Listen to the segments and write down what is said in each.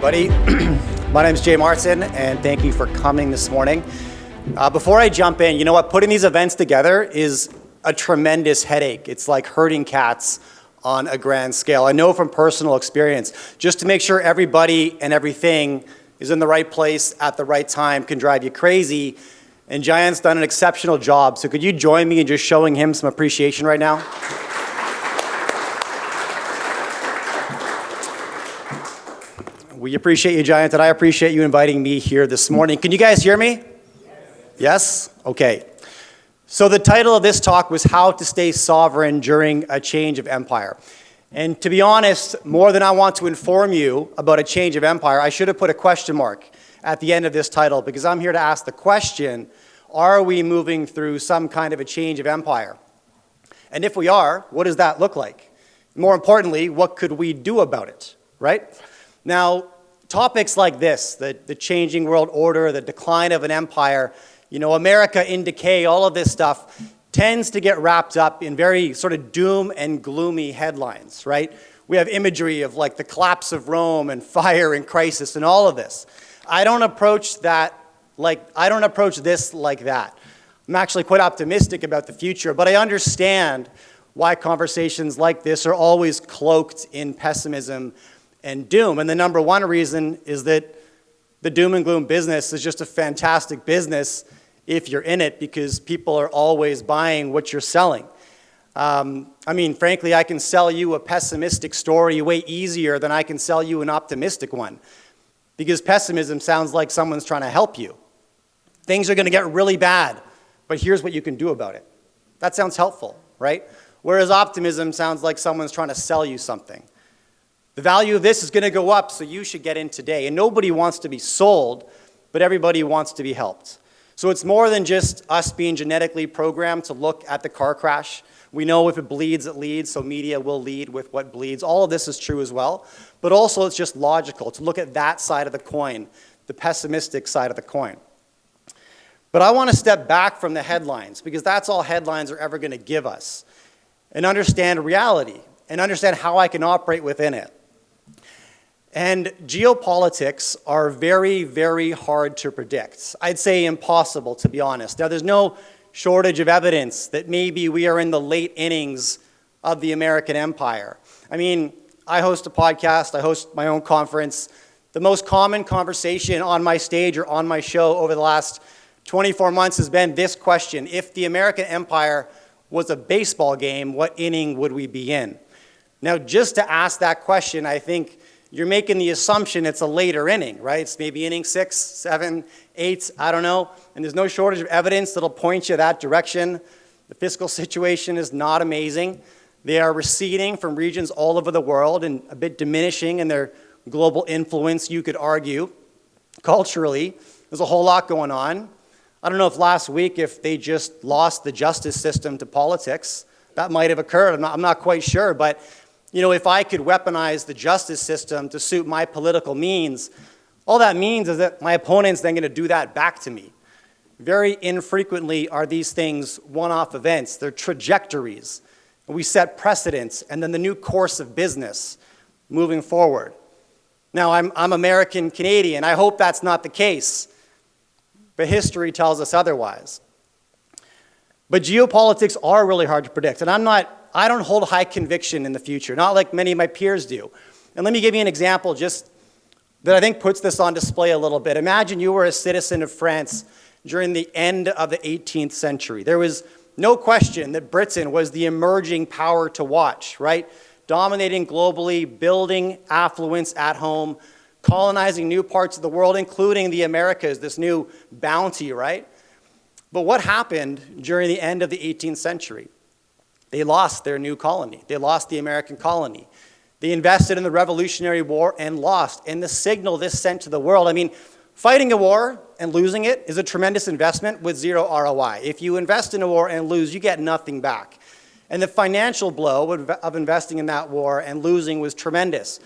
everybody. My name is Jay Martin, and thank you for coming this morning. Before I jump in, you know what? Putting these events together is a tremendous headache. It's like herding cats on a grand scale. I know from personal experience, just to make sure everybody and everything is in the right place at the right time can drive you crazy. And Giant's done an exceptional job. So could you join me in just showing him some appreciation right now? We appreciate you, Giant, and I appreciate you inviting me here this morning. Can you guys hear me? Yes? Okay. So the title of this talk was How to Stay Sovereign During a Change of Empire. And to be honest, more than I want to inform you about a change of empire, I should have put a question mark at the end of this title, because I'm here to ask the question, are we moving through some kind of a change of empire? And if we are, what does that look like? More importantly, what could we do about it, right? Now, topics like this, the changing world order, the decline of an empire, you know, America in decay, all of this stuff tends to get wrapped up in very sort of doom and gloomy headlines, right? We have imagery of like the collapse of Rome and fire and crisis and all of this. I don't approach this like that. I'm actually quite optimistic about the future, but I understand why conversations like this are always cloaked in pessimism and doom. And the number one reason is that the doom and gloom business is just a fantastic business if you're in it, because people are always buying what you're selling. I mean, frankly, I can sell you a pessimistic story way easier than I can sell you an optimistic one, because pessimism sounds like someone's trying to help you. Things are going to get really bad, but here's what you can do about it. That sounds helpful, right? Whereas optimism sounds like someone's trying to sell you something. The value of this is going to go up, so you should get in today. And nobody wants to be sold, but everybody wants to be helped. So it's more than just us being genetically programmed to look at the car crash. We know if it bleeds, it leads, so media will lead with what bleeds. All of this is true as well. But also it's just logical to look at that side of the coin, the pessimistic side of the coin. But I want to step back from the headlines, because that's all headlines are ever going to give us, and understand reality, and understand how I can operate within it. And geopolitics are very, very hard to predict. I'd say impossible, to be honest. Now, there's no shortage of evidence that maybe we are in the late innings of the American empire. I mean, I host a podcast, I host my own conference. The most common conversation on my stage or on my show over the last 24 months has been this question: if the American empire was a baseball game, what inning would we be in? Now, just to ask that question, I think you're making the assumption it's a later inning, right? It's maybe inning 6, 7, 8, I don't know. And there's no shortage of evidence that'll point you that direction. The fiscal situation is not amazing. They are receding from regions all over the world and a bit diminishing in their global influence, you could argue. Culturally, there's a whole lot going on. I don't know if last week, if they just lost the justice system to politics, that might have occurred. I'm not quite sure, but you know, if I could weaponize the justice system to suit my political means, all that means is that my opponent's then going to do that back to me. Very infrequently are these things one-off events. They're trajectories. We set precedents and then the new course of business moving forward. Now, I'm American-Canadian. I hope that's not the case, but history tells us otherwise. But geopolitics are really hard to predict, and I don't hold high conviction in the future, not like many of my peers do. And let me give you an example just that I think puts this on display a little bit. Imagine you were a citizen of France during the end of the 18th century. There was no question that Britain was the emerging power to watch, right? Dominating globally, building affluence at home, colonizing new parts of the world, including the Americas, this new bounty, right? But what happened during the end of the 18th century? They lost their new colony. They lost the American colony. They invested in the Revolutionary War and lost. And the signal this sent to the world, I mean, fighting a war and losing it is a tremendous investment with zero ROI. If you invest in a war and lose, you get nothing back. And the financial blow of investing in that war and losing was tremendous.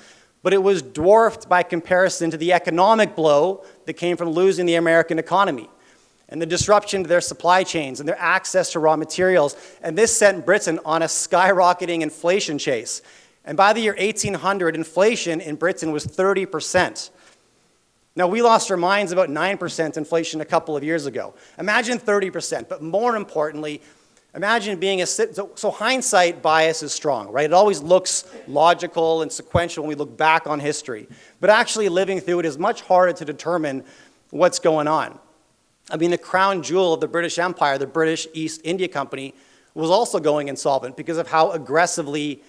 But it was dwarfed by comparison to the economic blow that came from losing the American economy and the disruption to their supply chains and their access to raw materials. And this sent Britain on a skyrocketing inflation chase. And by the year 1800, inflation in Britain was 30%. Now, we lost our minds about 9% inflation a couple of years ago. Imagine 30%, but more importantly, imagine being so hindsight bias is strong, right? It always looks logical and sequential when we look back on history. But actually living through it is much harder to determine what's going on. I mean, the crown jewel of the British Empire, the British East India Company, was also going insolvent because of how aggressively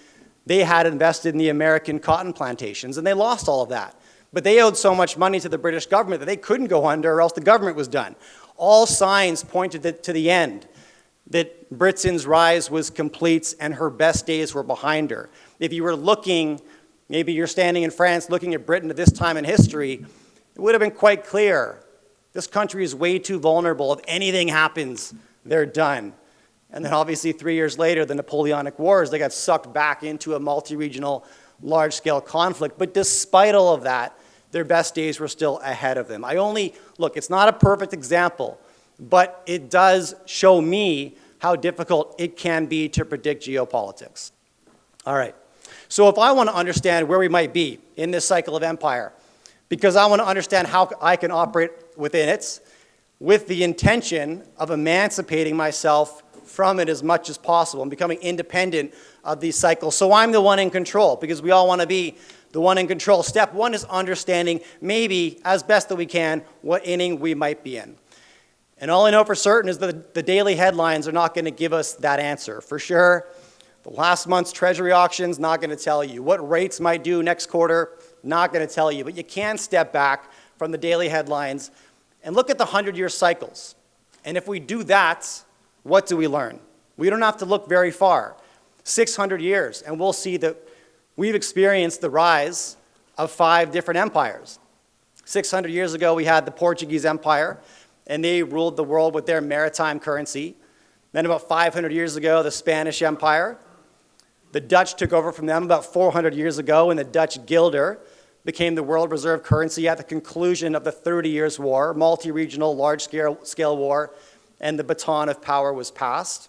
they had invested in the American cotton plantations, and they lost all of that. But they owed so much money to the British government that they couldn't go under or else the government was done. All signs pointed to the end, that Britain's rise was complete and her best days were behind her. If you were looking, maybe you're standing in France looking at Britain at this time in history, it would have been quite clear. This country is way too vulnerable. If anything happens, they're done. And then obviously 3 years later, the Napoleonic Wars, they got sucked back into a multi-regional, large-scale conflict. But despite all of that, their best days were still ahead of them. Look, it's not a perfect example, but it does show me how difficult it can be to predict geopolitics. All right, so if I want to understand where we might be in this cycle of empire, because I want to understand how I can operate within it, with the intention of emancipating myself from it as much as possible and becoming independent of these cycles. So I'm the one in control, because we all want to be the one in control. Step one is understanding, maybe as best that we can, what inning we might be in. And all I know for certain is that the daily headlines are not going to give us that answer. For sure, the last month's Treasury auction's not going to tell you. What rates might do next quarter, not going to tell you. But you can step back from the daily headlines and look at the 100-year cycles. And if we do that, what do we learn? We don't have to look very far. 600 years, and we'll see that we've experienced the rise of 5 different empires. 600 years ago, we had the Portuguese Empire, and they ruled the world with their maritime currency. Then about 500 years ago, the Spanish Empire. The Dutch took over from them about 400 years ago, and the Dutch guilder became the world reserve currency at the conclusion of the 30 Years' War, multi-regional, large-scale war, and the baton of power was passed.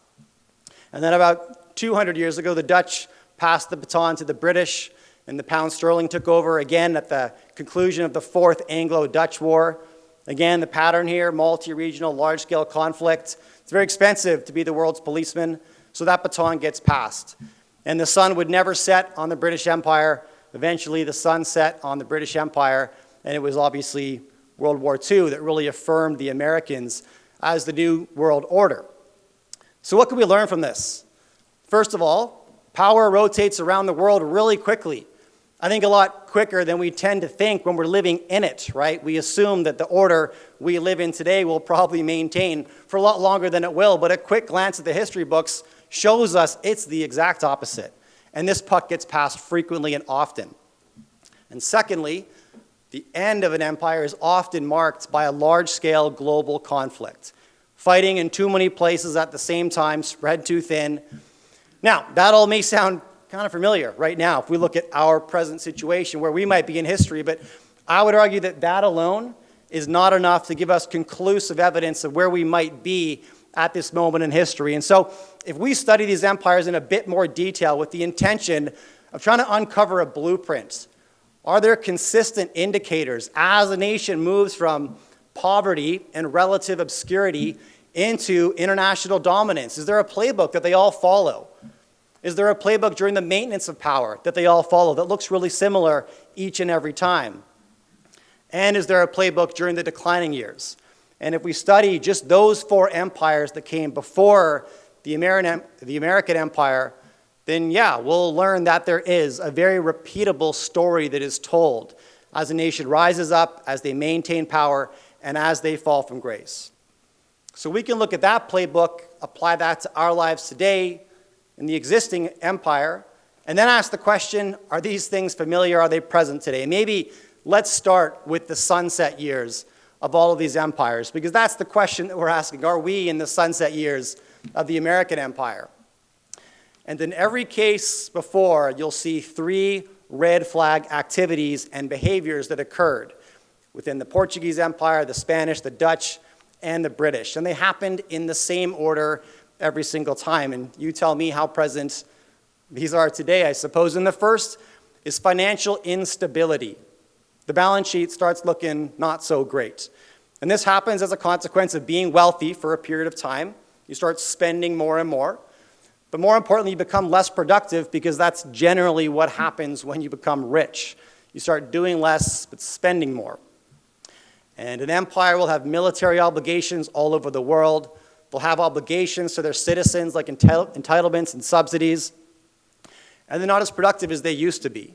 And then about 200 years ago, the Dutch passed the baton to the British, and the pound sterling took over again at the conclusion of the Fourth Anglo-Dutch War. Again, the pattern here, multi-regional, large-scale conflict. It's very expensive to be the world's policeman, so that baton gets passed. And the sun would never set on the British Empire. Eventually, the sun set on the British Empire, and it was obviously World War II that really affirmed the Americans as the new world order. So what can we learn from this? First of all, power rotates around the world really quickly. I think a lot quicker than we tend to think when we're living in it, right? We assume that the order we live in today will probably maintain for a lot longer than it will, but a quick glance at the history books shows us it's the exact opposite. And this puck gets passed frequently and often. And secondly, the end of an empire is often marked by a large-scale global conflict. Fighting in too many places at the same time, spread too thin. Now, that all may sound kind of familiar right now if we look at our present situation where we might be in history, but I would argue that that alone is not enough to give us conclusive evidence of where we might be at this moment in history. And so if we study these empires in a bit more detail with the intention of trying to uncover a blueprint, are there consistent indicators as a nation moves from poverty and relative obscurity into international dominance? Is there a playbook that they all follow? Is there a playbook during the maintenance of power that they all follow that looks really similar each and every time? And is there a playbook during the declining years? And if we study just those 4 empires that came before the American Empire, then yeah, we'll learn that there is a very repeatable story that is told as a nation rises up, as they maintain power, and as they fall from grace. So we can look at that playbook, apply that to our lives today in the existing empire, and then ask the question, are these things familiar? Are they present today? Maybe let's start with the sunset years of all of these empires, because that's the question that we're asking. Are we in the sunset years of the American Empire? And in every case before, you'll see 3 red flag activities and behaviors that occurred within the Portuguese Empire, the Spanish, the Dutch, and the British. And they happened in the same order every single time. And you tell me how present these are today, I suppose. And the first is financial instability. the balance sheet starts looking not so great. And this happens as a consequence of being wealthy for a period of time. You start spending more and more. But more importantly, you become less productive because that's generally what happens when you become rich. You start doing less but spending more. And an empire will have military obligations all over the world. They'll have obligations to their citizens like entitlements and subsidies. And they're not as productive as they used to be.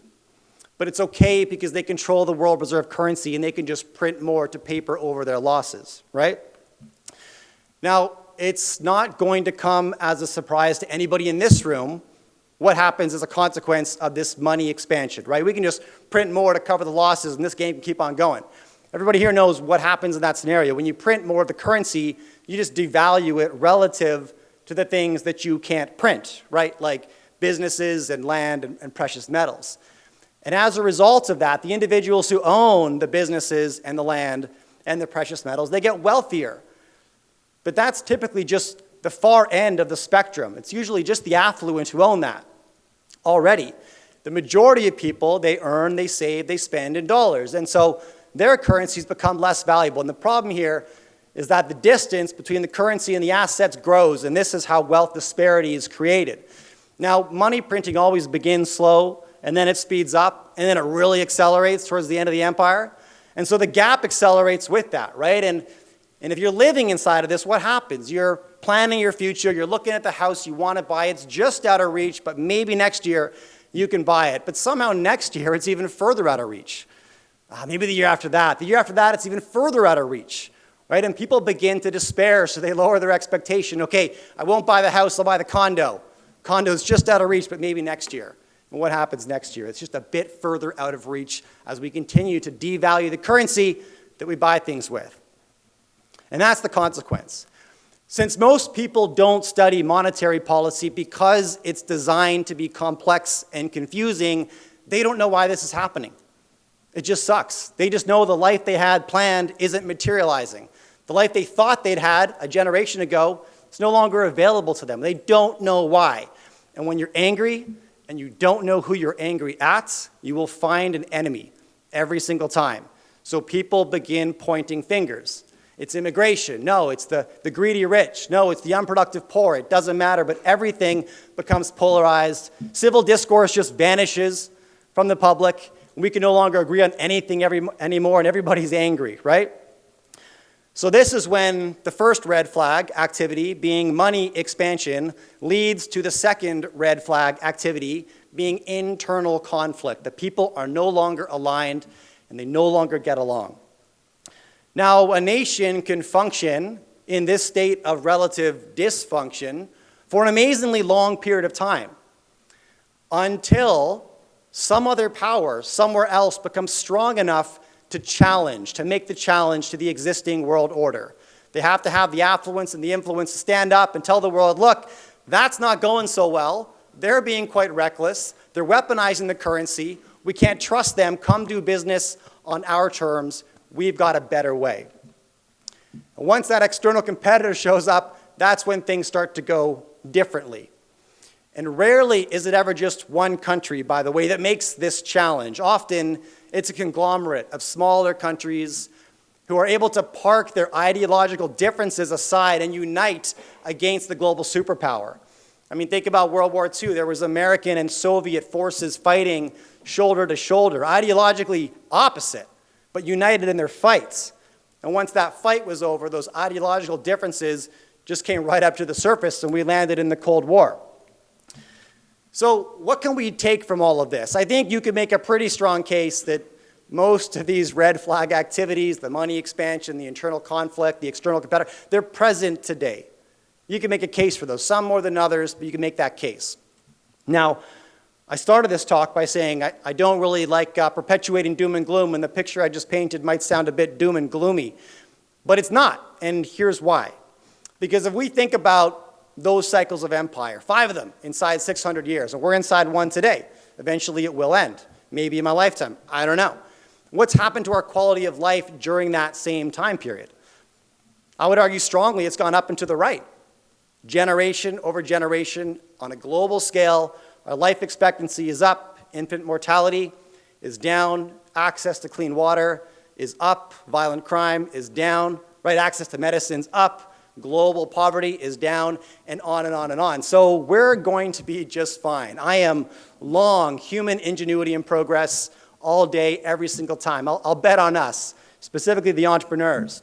But it's okay because they control the world reserve currency and they can just print more to paper over their losses, right? Now, it's not going to come as a surprise to anybody in this room what happens as a consequence of this money expansion, right? We can just print more to cover the losses and this game can keep on going. Everybody here knows what happens in that scenario. When you print more of the currency, you just devalue it relative to the things that you can't print, right? Like businesses and land and precious metals. And as a result of that, the individuals who own the businesses and the land and the precious metals, they get wealthier. But that's typically just the far end of the spectrum. It's usually just the affluent who own that already. The majority of people, they earn, they save, they spend in dollars. And so their currencies become less valuable. And the problem here is that the distance between the currency and the assets grows, and this is how wealth disparity is created. Now, money printing always begins slow, and then it speeds up, and then it really accelerates towards the end of the empire. And so the gap accelerates with that, right? And if you're living inside of this, what happens? You're planning your future, you're looking at the house you want to buy, it's just out of reach, but maybe next year you can buy it. But somehow next year it's even further out of reach. Maybe the year after that. The year after that it's even further out of reach, right? And people begin to despair, so they lower their expectation. Okay, I won't buy the house, I'll buy the condo. Condo's just out of reach, but maybe next year. And what happens next year? It's just a bit further out of reach as we continue to devalue the currency that we buy things with. And that's the consequence. Since most people don't study monetary policy because it's designed to be complex and confusing, they don't know why this is happening. It just sucks. They just know the life they had planned isn't materializing. The life they thought they'd had a generation ago is no longer available to them. They don't know why. And when you're angry and you don't know who you're angry at, you will find an enemy every single time. So people begin pointing fingers. It's immigration. No, it's the greedy rich. No, it's the unproductive poor. It doesn't matter, but everything becomes polarized. Civil discourse just vanishes from the public. We can no longer agree on anything anymore, and everybody's angry, right? So this is when the first red flag activity, being money expansion, leads to the second red flag activity, being internal conflict. The people are no longer aligned, and they no longer get along. Now, a nation can function in this state of relative dysfunction for an amazingly long period of time until some other power somewhere else becomes strong enough to challenge, to make the challenge to the existing world order. They have to have the affluence and the influence to stand up and tell the world, look, that's not going so well. They're being quite reckless. They're weaponizing the currency. We can't trust them. Come do business on our terms. We've got a better way. And once that external competitor shows up, that's when things start to go differently. And rarely is it ever just one country, by the way, that makes this challenge. Often, it's a conglomerate of smaller countries who are able to park their ideological differences aside and unite against the global superpower. I mean, think about World War II. There was American and Soviet forces fighting shoulder to shoulder, ideologically opposite, but united in their fights. And once that fight was over, those ideological differences just came right up to the surface, and we landed in the Cold War. So what can we take from all of this? I think you could make a pretty strong case that most of these red flag activities, the money expansion, the internal conflict, the external competitor, they're present today. You can make a case for those, some more than others, but you can make that case. Now, I started this talk by saying I don't really like perpetuating doom and gloom, and the picture I just painted might sound a bit doom and gloomy. But it's not, and here's why. Because if we think about those cycles of empire, 5 of them inside 600 years, and we're inside one today, eventually it will end. Maybe in my lifetime, I don't know. What's happened to our quality of life during that same time period? I would argue strongly it's gone up and to the right. Generation over generation, on a global scale, our life expectancy is up, infant mortality is down, access to clean water is up, violent crime is down, right? Access to medicine's up, global poverty is down, and on and on and on. So we're going to be just fine. I am long human ingenuity and progress all day, every single time. I'll bet on us, specifically the entrepreneurs.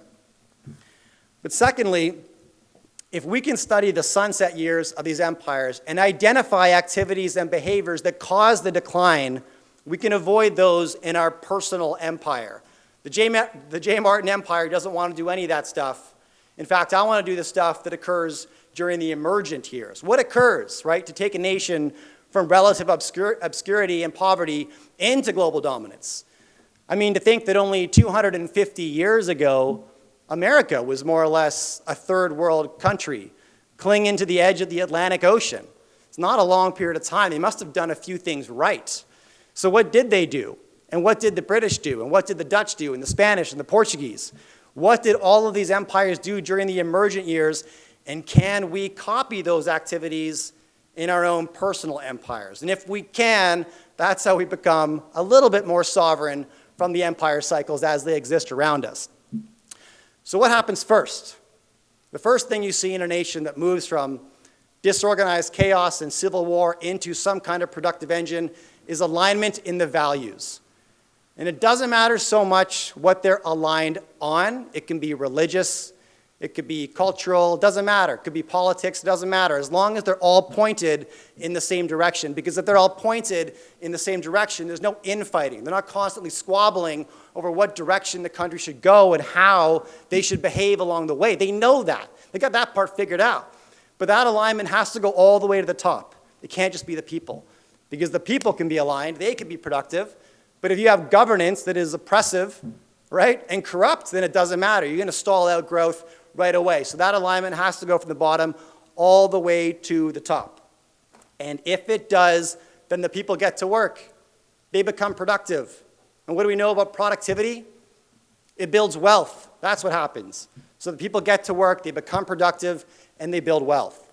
But secondly, if we can study the sunset years of these empires and identify activities and behaviors that cause the decline, we can avoid those in our personal empire. The J. Martin Empire doesn't want to do any of that stuff. In fact, I want to do the stuff that occurs during the emergent years. What occurs, right, to take a nation from relative obscurity and poverty into global dominance? I mean, to think that only 250 years ago, America was more or less a third world country, clinging to the edge of the Atlantic Ocean. It's not a long period of time. They must have done a few things right. So what did they do? And what did the British do? And what did the Dutch do? And the Spanish and the Portuguese? What did all of these empires do during the emergent years? And can we copy those activities in our own personal empires? And if we can, that's how we become a little bit more sovereign from the empire cycles as they exist around us. So what happens first? The first thing you see in a nation that moves from disorganized chaos and civil war into some kind of productive engine is alignment in the values. And it doesn't matter so much what they're aligned on. It can be religious, it could be cultural, it doesn't matter. It could be politics, it doesn't matter, as long as they're all pointed in the same direction. Because if they're all pointed in the same direction, there's no infighting. They're not constantly squabbling over what direction the country should go and how they should behave along the way. They know that. They got that part figured out. But that alignment has to go all the way to the top. It can't just be the people. Because the people can be aligned, they can be productive. But if you have governance that is oppressive, right, and corrupt, then it doesn't matter. You're going to stall out growth right away. So that alignment has to go from the bottom all the way to the top. And if it does, then the people get to work. They become productive. And what do we know about productivity? It builds wealth. That's what happens. So the people get to work, they become productive, and they build wealth.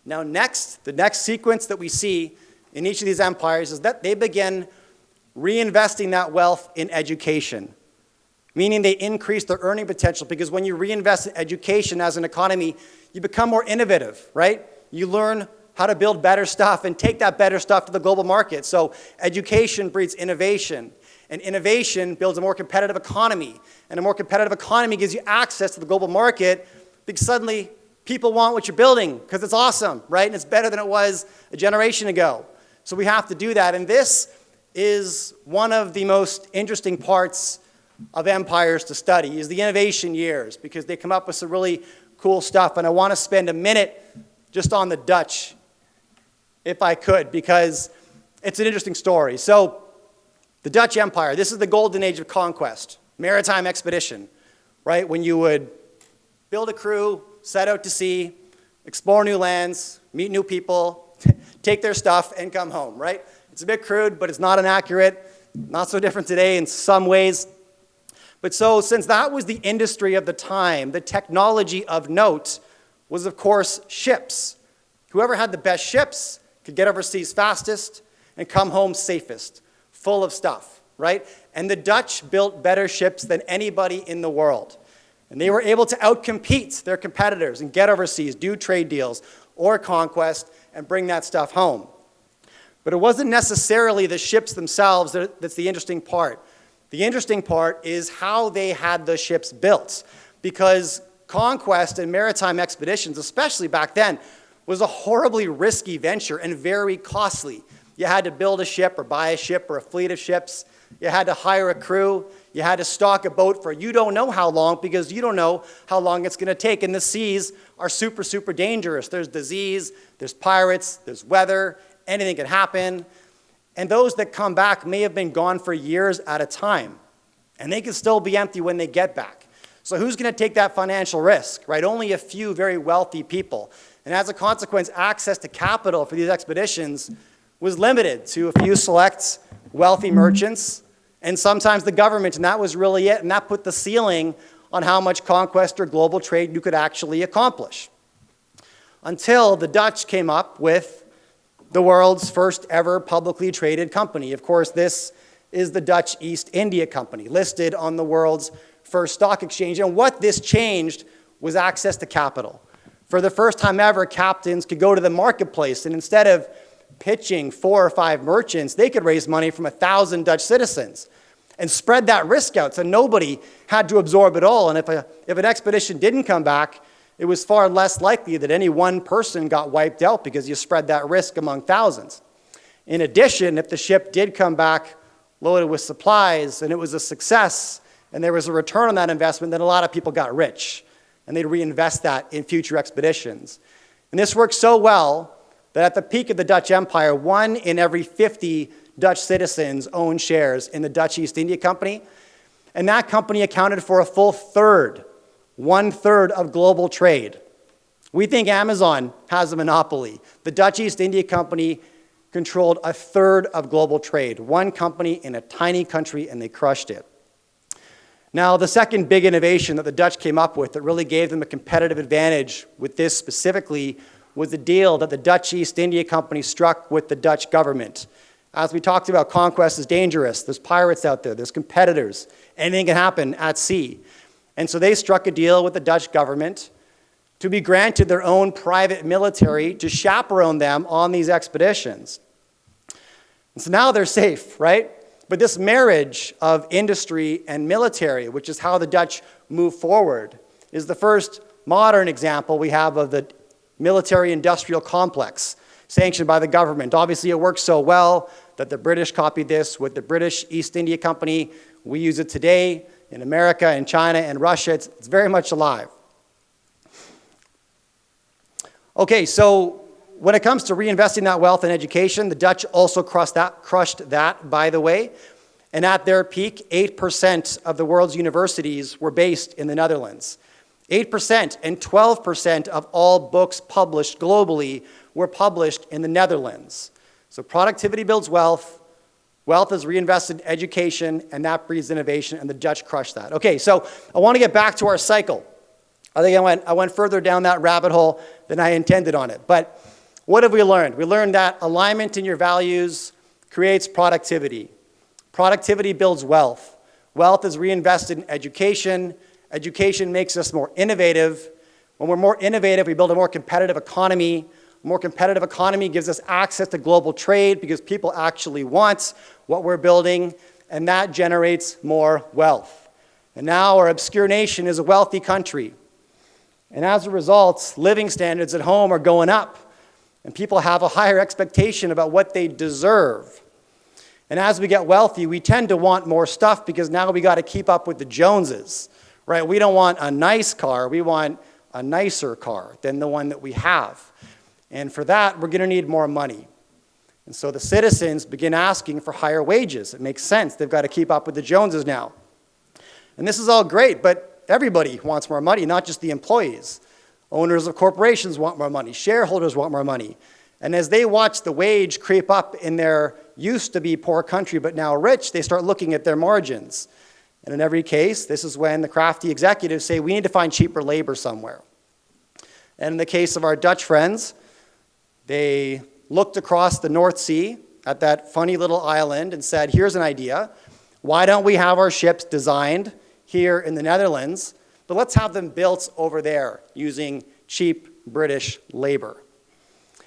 Now next, the next sequence that we see in each of these empires is that they begin reinvesting that wealth in education, meaning they increase their earning potential, because when you reinvest in education as an economy, you become more innovative, right? You learn how to build better stuff and take that better stuff to the global market. So education breeds innovation, and innovation builds a more competitive economy, and a more competitive economy gives you access to the global market, because suddenly people want what you're building because it's awesome, right? And it's better than it was a generation ago. So we have to do that, and this is one of the most interesting parts of empires to study, is the innovation years, because they come up with some really cool stuff. And I want to spend a minute just on the Dutch, if I could, because it's an interesting story. So the Dutch Empire, this is the golden age of conquest, maritime expedition, right? When you would build a crew, set out to sea, explore new lands, meet new people, take their stuff, and come home, right? It's a bit crude, but it's not inaccurate. Not so different today in some ways. But so since that was the industry of the time, the technology of note was, of course, ships. Whoever had the best ships could get overseas fastest and come home safest, full of stuff, right? And the Dutch built better ships than anybody in the world. And they were able to outcompete their competitors and get overseas, do trade deals or conquest, and bring that stuff home. But it wasn't necessarily the ships themselves that's the interesting part. The interesting part is how they had the ships built, because conquest and maritime expeditions, especially back then, was a horribly risky venture and very costly. You had to build a ship or buy a ship or a fleet of ships. You had to hire a crew. You had to stock a boat for you don't know how long, because you don't know how long it's going to take. And the seas are super, super dangerous. There's disease, there's pirates, there's weather. Anything can happen. And those that come back may have been gone for years at a time. And they can still be empty when they get back. So who's going to take that financial risk, right? Only a few very wealthy people. And as a consequence, access to capital for these expeditions was limited to a few select wealthy merchants and sometimes the government. And that was really it. And that put the ceiling on how much conquest or global trade you could actually accomplish. Until the Dutch came up with the world's first ever publicly traded company. Of course, this is the Dutch East India Company, listed on the world's first stock exchange. And what this changed was access to capital. For the first time ever, captains could go to the marketplace, and instead of pitching 4 or 5 merchants, they could raise money from 1,000 Dutch citizens and spread that risk out so nobody had to absorb it all. And if an expedition didn't come back, it was far less likely that any one person got wiped out because you spread that risk among thousands. In addition, if the ship did come back loaded with supplies and it was a success and there was a return on that investment, then a lot of people got rich and they'd reinvest that in future expeditions. And this worked so well that at the peak of the Dutch Empire, 1 in every 50 Dutch citizens owned shares in the Dutch East India Company. And that company accounted for a full third, 1/3 of global trade. We think Amazon has a monopoly. The Dutch East India Company controlled 1/3 of global trade. One company in a tiny country, and they crushed it. Now, the second big innovation that the Dutch came up with that really gave them a competitive advantage with this specifically was the deal that the Dutch East India Company struck with the Dutch government. As we talked about, conquest is dangerous. There's pirates out there. There's competitors. Anything can happen at sea. And so they struck a deal with the Dutch government to be granted their own private military to chaperone them on these expeditions. And so now they're safe, right? But this marriage of industry and military, which is how the Dutch move forward, is the first modern example we have of the military-industrial complex sanctioned by the government. Obviously, it works so well that the British copied this with the British East India Company. We use it today in America and China and Russia. It's very much alive. Okay, so when it comes to reinvesting that wealth in education, the Dutch also crushed that, by the way. And at their peak, 8% of the world's universities were based in the Netherlands. 8% and 12% of all books published globally were published in the Netherlands. So productivity builds wealth, wealth is reinvested in education, and that breeds innovation, and the Dutch crushed that. Okay, so I want to get back to our cycle. I think I went further down that rabbit hole than I intended on it. But what have we learned? We learned that alignment in your values creates productivity. Productivity builds wealth. Wealth is reinvested in education. Education makes us more innovative. When we're more innovative, we build a more competitive economy. A more competitive economy gives us access to global trade because people actually want what we're building, and that generates more wealth. And now our obscure nation is a wealthy country. And as a result, living standards at home are going up, and people have a higher expectation about what they deserve. And as we get wealthy, we tend to want more stuff because now we got to keep up with the Joneses, right? We don't want a nice car, we want a nicer car than the one that we have. And for that, we're going to need more money. And so the citizens begin asking for higher wages. It makes sense. They've got to keep up with the Joneses now. And this is all great, but everybody wants more money, not just the employees. Owners of corporations want more money. Shareholders want more money. And as they watch the wage creep up in their used to be poor country but now rich, they start looking at their margins. And in every case, this is when the crafty executives say, we need to find cheaper labor somewhere. And in the case of our Dutch friends, they looked across the North Sea at that funny little island and said, here's an idea. Why don't we have our ships designed here in the Netherlands, but let's have them built over there using cheap British labor.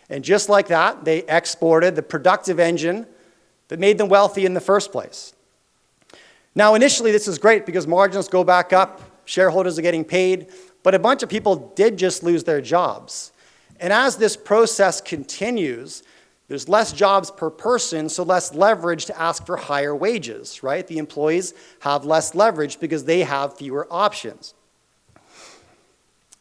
And just like that, they exported the productive engine that made them wealthy in the first place. Now, initially, this is great because margins go back up, shareholders are getting paid, but a bunch of people did just lose their jobs. And as this process continues, there's less jobs per person, so less leverage to ask for higher wages, right? The employees have less leverage because they have fewer options.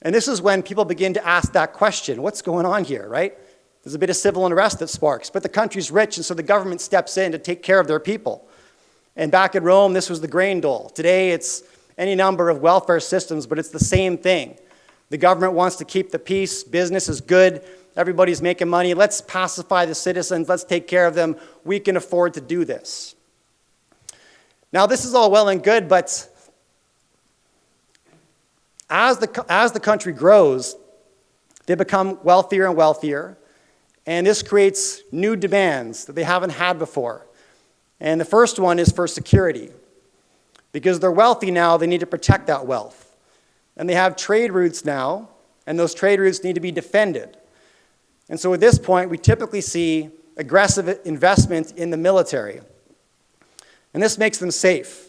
And this is when people begin to ask that question, what's going on here, right? There's a bit of civil unrest that sparks, but the country's rich, and so the government steps in to take care of their people. And back in Rome, this was the grain dole. Today, it's any number of welfare systems, but it's the same thing. The government wants to keep the peace, business is good, everybody's making money, let's pacify the citizens, let's take care of them, we can afford to do this. Now, this is all well and good, but as the country grows, they become wealthier and wealthier, and this creates new demands that they haven't had before. And the first one is for security. Because they're wealthy now, they need to protect that wealth. And they have trade routes now, and those trade routes need to be defended. And so at this point, we typically see aggressive investment in the military. And this makes them safe.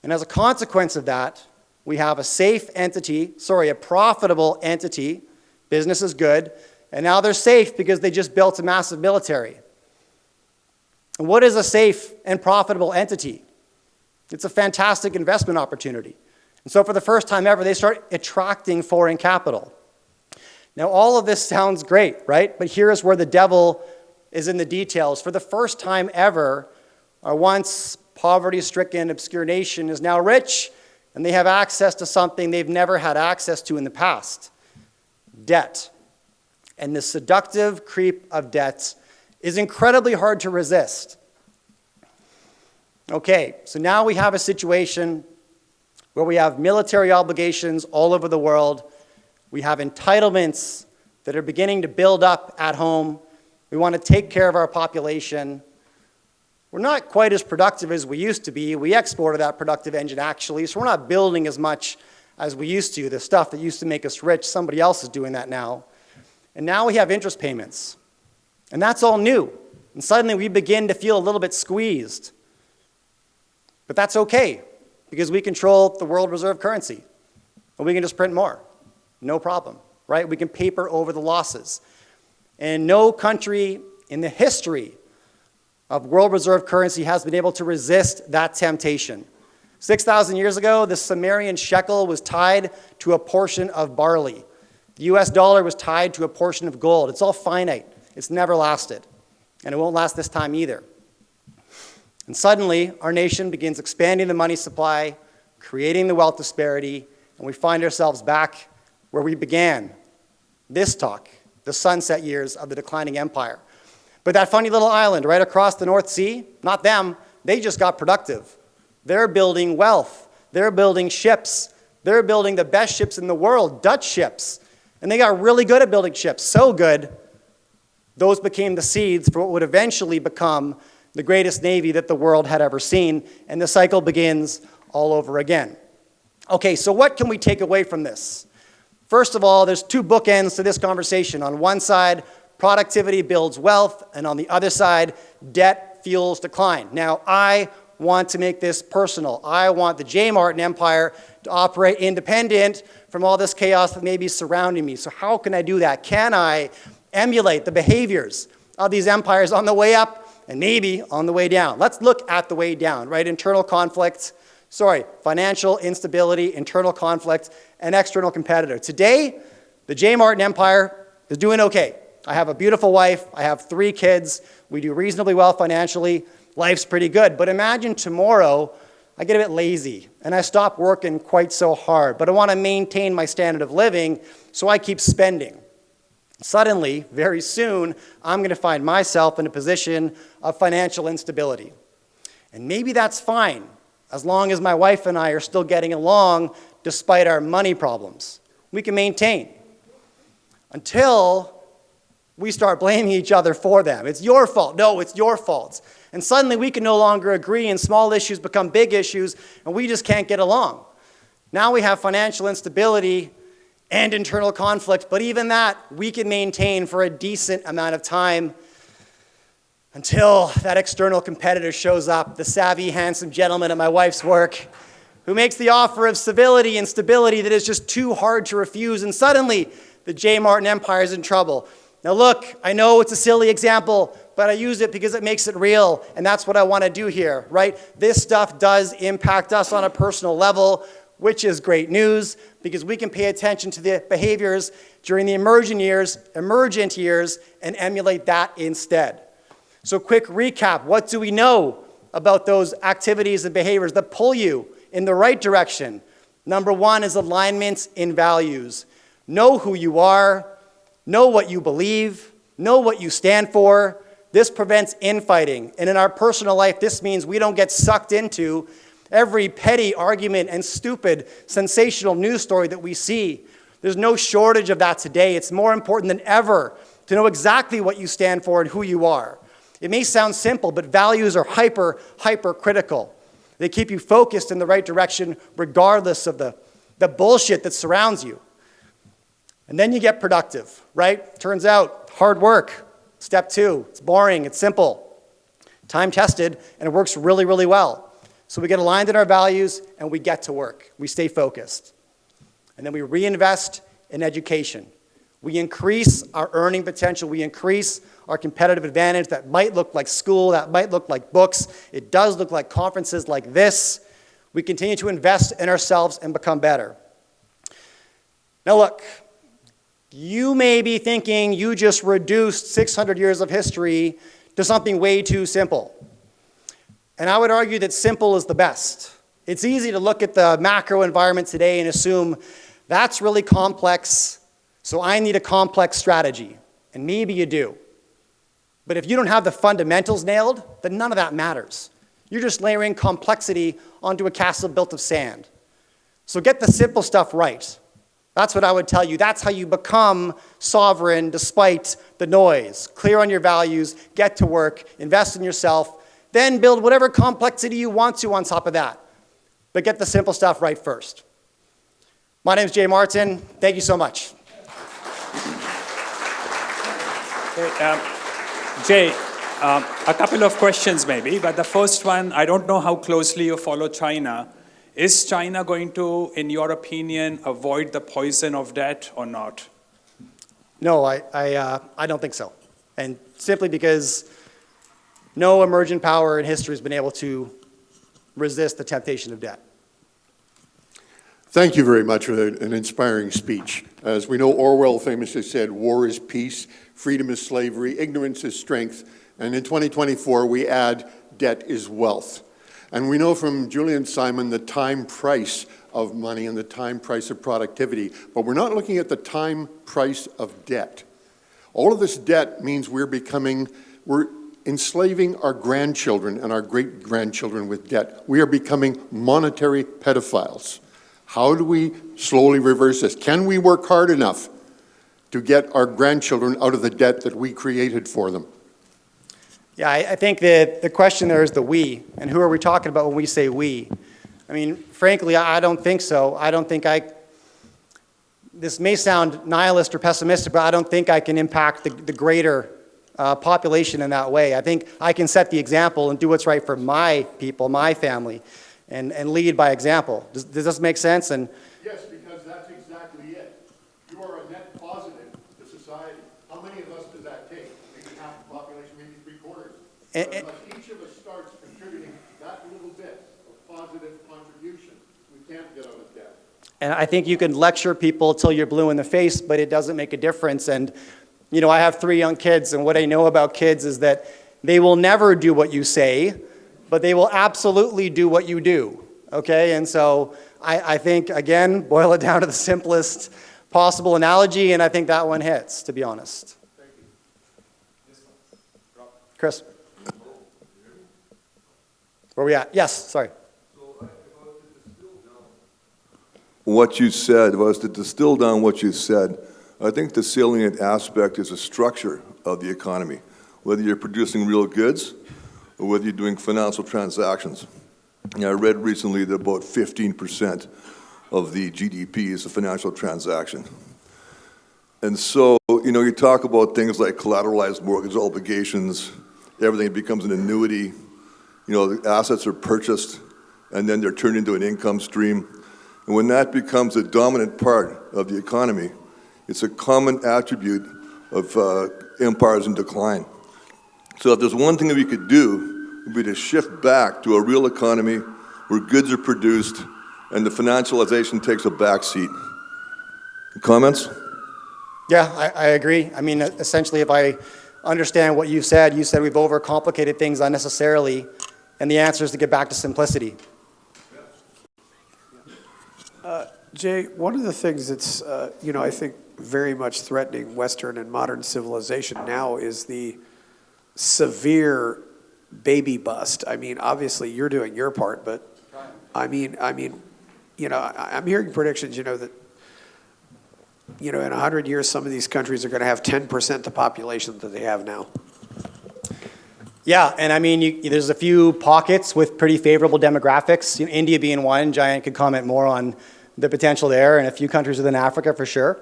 And as a consequence of that, we have a profitable entity. Business is good. And now they're safe because they just built a massive military. And what is a safe and profitable entity? It's a fantastic investment opportunity. And so for the first time ever, they start attracting foreign capital. Now, all of this sounds great, right? But here is where the devil is in the details. For the first time ever, our once poverty-stricken, obscure nation is now rich, and they have access to something they've never had access to in the past: debt. And the seductive creep of debt is incredibly hard to resist. Okay, so now we have a situation where we have military obligations all over the world. We have entitlements that are beginning to build up at home. We want to take care of our population. We're not quite as productive as we used to be. We exported that productive engine, actually, so we're not building as much as we used to. The stuff that used to make us rich, somebody else is doing that now. And now we have interest payments. And that's all new. And suddenly we begin to feel a little bit squeezed. But that's okay, because we control the world reserve currency. And we can just print more. No problem, right? We can paper over the losses. And no country in the history of world reserve currency has been able to resist that temptation. 6,000 years ago, the Sumerian shekel was tied to a portion of barley. The US dollar was tied to a portion of gold. It's all finite. It's never lasted. And it won't last this time either. And suddenly, our nation begins expanding the money supply, creating the wealth disparity, and we find ourselves back where we began this talk, the sunset years of the declining empire. But that funny little island right across the North Sea, not them, they just got productive. They're building wealth. They're building ships. They're building the best ships in the world, Dutch ships. And they got really good at building ships, so good, those became the seeds for what would eventually become the greatest navy that the world had ever seen, and the cycle begins all over again. Okay, so what can we take away from this? First of all, there's two bookends to this conversation. On one side, productivity builds wealth, and on the other side, debt fuels decline. Now, I want to make this personal. I want the J. Martin Empire to operate independent from all this chaos that may be surrounding me. So how can I do that? Can I emulate the behaviors of these empires on the way up and maybe on the way down? Let's look at the way down, right? Financial instability, internal conflict, and external competitor. Today, the J. Martin Empire is doing okay. I have a beautiful wife. I have 3 kids. We do reasonably well financially. Life's pretty good. But imagine tomorrow, I get a bit lazy and I stop working quite so hard, but I want to maintain my standard of living, so I keep spending. Suddenly, very soon, I'm going to find myself in a position of financial instability. And maybe that's fine, as long as my wife and I are still getting along despite our money problems. We can maintain. Until we start blaming each other for them. It's your fault. No, it's your fault. And suddenly we can no longer agree, and small issues become big issues, and we just can't get along. Now we have financial instability and internal conflict, but even that we can maintain for a decent amount of time until that external competitor shows up, the savvy, handsome gentleman at my wife's work, who makes the offer of civility and stability that is just too hard to refuse, and suddenly the J. Martin Empire is in trouble. Now look, I know it's a silly example, but I use it because it makes it real, and that's what I want to do here, right? This stuff does impact us on a personal level, which is great news, because we can pay attention to the behaviors during the emergent years, and emulate that instead. So quick recap, what do we know about those activities and behaviors that pull you in the right direction? Number 1 is alignment in values. Know who you are, know what you believe, know what you stand for. This prevents infighting. And in our personal life, this means we don't get sucked into every petty argument and stupid, sensational news story that we see. There's no shortage of that today. It's more important than ever to know exactly what you stand for and who you are. It may sound simple, but values are hyper critical. They keep you focused in the right direction regardless of the bullshit that surrounds you. And then you get productive, right? Turns out, hard work, step 2. It's boring, it's simple, time-tested, and it works really, really well. So we get aligned in our values, and we get to work. We stay focused. And then we reinvest in education. We increase our earning potential. We increase our competitive advantage. That might look like school. That might look like books. It does look like conferences like this. We continue to invest in ourselves and become better. Now look, you may be thinking you just reduced 600 years of history to something way too simple. And I would argue that simple is the best. It's easy to look at the macro environment today and assume that's really complex, so I need a complex strategy. And maybe you do. But if you don't have the fundamentals nailed, then none of that matters. You're just layering complexity onto a castle built of sand. So get the simple stuff right. That's what I would tell you. That's how you become sovereign despite the noise. Clear on your values, get to work, invest in yourself, then build whatever complexity you want to on top of that. But get the simple stuff right first. My name is Jay Martin. Thank you so much. Okay, Jay, a couple of questions maybe, but the first one, I don't know how closely you follow China. Is China going to, in your opinion, avoid the poison of debt or not? No, I don't think so. And simply because no emergent power in history has been able to resist the temptation of debt. Thank you very much for an inspiring speech. As we know, Orwell famously said, war is peace, freedom is slavery, ignorance is strength, and in 2024 we add debt is wealth. And we know from Julian Simon the time price of money and the time price of productivity, but we're not looking at the time price of debt. All of this debt means we're enslaving our grandchildren and our great-grandchildren with debt. We are becoming monetary pedophiles. How do we slowly reverse this? Can we work hard enough to get our grandchildren out of the debt that we created for them? Yeah, I think that the question there is the we, and who are we talking about when we say we? I mean, frankly, I don't think so. I don't think this may sound nihilist or pessimistic, but I don't think I can impact the greater population in that way. I think I can set the example and do what's right for my people, my family, and lead by example. Does this make sense? And yes, because that's exactly it. You are a net positive to society. How many of us does that take? Maybe half the population, maybe three-quarters. But unless each of us starts contributing that little bit of positive contribution, we can't get out of debt. And I think you can lecture people till you're blue in the face, but it doesn't make a difference. And, you know, I have 3 young kids, and what I know about kids is that they will never do what you say, but they will absolutely do what you do, okay? And so I think, again, boil it down to the simplest possible analogy, and I think that one hits, to be honest. Thank you. Chris? Where are we at? Yes, sorry. What you said, if I was to distill down what you said, I think the salient aspect is the structure of the economy, whether you're producing real goods or whether you're doing financial transactions. I read recently that about 15% of the GDP is a financial transaction. And so, you know, you talk about things like collateralized mortgage obligations, everything becomes an annuity, you know, the assets are purchased and then they're turned into an income stream. And when that becomes a dominant part of the economy, it's a common attribute of empires in decline. So if there's one thing that we could do, it would be to shift back to a real economy where goods are produced and the financialization takes a back seat. Comments? Yeah, I agree. I mean, essentially, if I understand what you said we've overcomplicated things unnecessarily, and the answer is to get back to simplicity. Jay, one of the things that's, I think very much threatening Western and modern civilization now is the severe baby bust. I mean, obviously you're doing your part, but I mean, I'm hearing predictions, that, in 100 years, some of these countries are going to have 10% the population that they have now. Yeah, and I mean, there's a few pockets with pretty favorable demographics. India being one. Giant could comment more on the potential there, and a few countries within Africa for sure.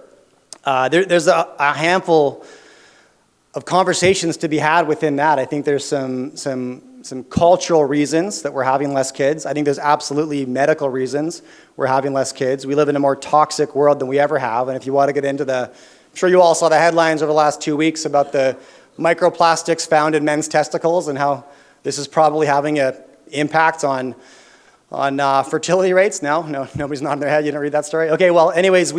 There's a handful of conversations to be had within that. I think there's some cultural reasons that we're having less kids. I think there's absolutely medical reasons we're having less kids. We live in a more toxic world than we ever have, and if you want to get into I'm sure you all saw the headlines over the last 2 weeks about the microplastics found in men's testicles and how this is probably having an impact on fertility rates. No, nobody's nodding their head. You didn't read that story? Okay, well, anyways,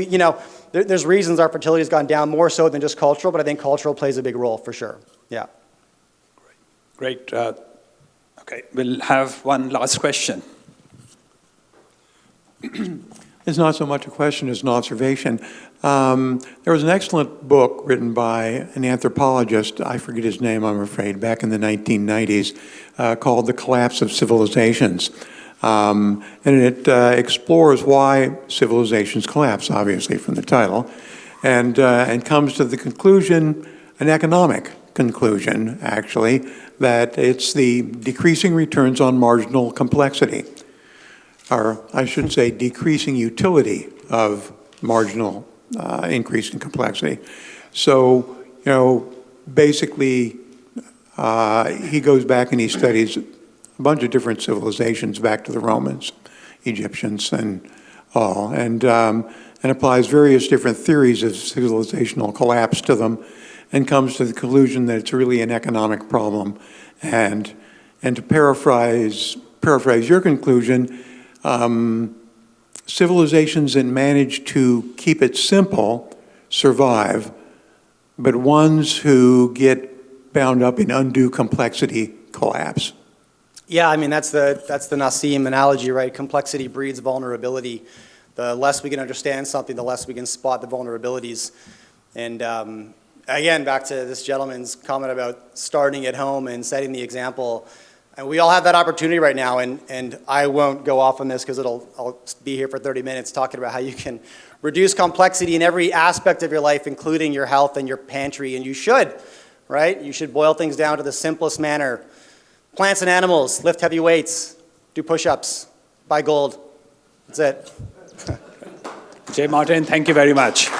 there's reasons our fertility has gone down more so than just cultural, but I think cultural plays a big role for sure. Yeah. Great. Okay, we'll have one last question. It's not so much a question as an observation. There was an excellent book written by an anthropologist, I forget his name, I'm afraid, back in the 1990s, called The Collapse of Civilizations. And it explores why civilizations collapse, obviously, from the title, and comes to the conclusion, an economic conclusion, actually, that it's the decreasing returns on marginal complexity, or I should say decreasing utility of marginal increase in complexity. So, basically, he goes back and he studies a bunch of different civilizations back to the Romans, Egyptians, and all, and applies various different theories of civilizational collapse to them, and comes to the conclusion that it's really an economic problem. And to paraphrase your conclusion, civilizations that manage to keep it simple survive, but ones who get bound up in undue complexity collapse. Yeah, I mean, that's the Nassim analogy, right? Complexity breeds vulnerability. The less we can understand something, the less we can spot the vulnerabilities. And again, back to this gentleman's comment about starting at home and setting the example. And we all have that opportunity right now, and I won't go off on this because I'll be here for 30 minutes talking about how you can reduce complexity in every aspect of your life, including your health and your pantry, and you should, right? You should boil things down to the simplest manner. Plants and animals, lift heavy weights, do push-ups, buy gold. That's it. Jay Martin, thank you very much.